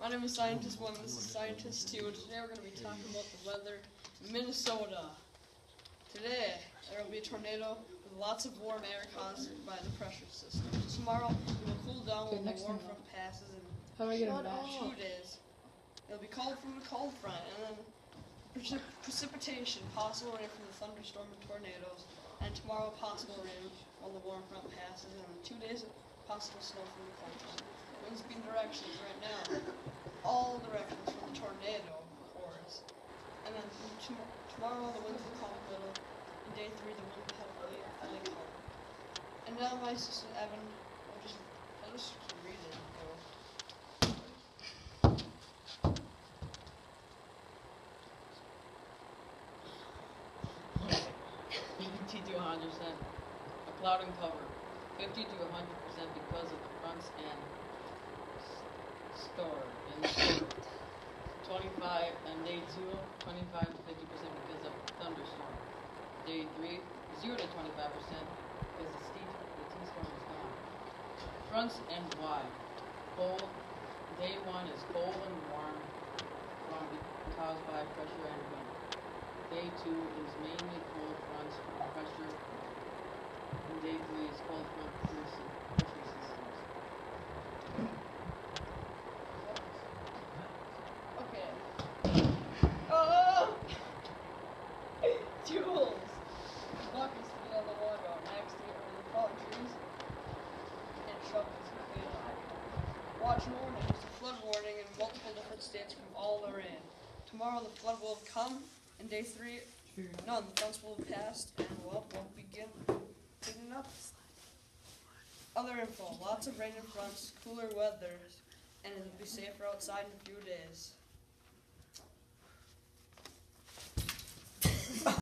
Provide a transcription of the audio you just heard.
My name is Scientist 1, this is Scientist 2, and today we're going to be talking about the weather in Minnesota. Today, there will be a tornado with lots of warm air caused by the pressure system. Tomorrow, it will cool down when the warm front passes, and in 2 days, it will be cold from the cold front, and then precipitation, possible rain from the thunderstorm and tornadoes, and tomorrow, possible rain when the warm front passes, and in 2 days, possible snow from the cold front. Winds being directions right now, all directions from the tornado course. And then tomorrow the winds will calm a little. In day 3 the wind will heavily calm. And now my assistant Evan will just read it. To 100%. A cloud and cover. 50 to 100% because of the fronts and store. 25 and day 2, 25 to 50% because of thunderstorm. Day 3, 0 to 25% because the T-storm is gone. Fronts and why. Cold. Day 1 is cold and warm caused by pressure and wind. Day 2 is mainly cold fronts from pressure. And day 3 is cold front pressure systems. Okay. Oh! Jules! Buckets to get on the water, next to get rid of the fallen trees, and shovels to get on. Watch warning, there's a flood warning in multiple different states from all the rain. Tomorrow the flood will have come, and day 3, none. The fronts will have passed, and we'll begin picking up. Other info, lots of rain in fronts, cooler weather, and it'll be safer outside in a few days.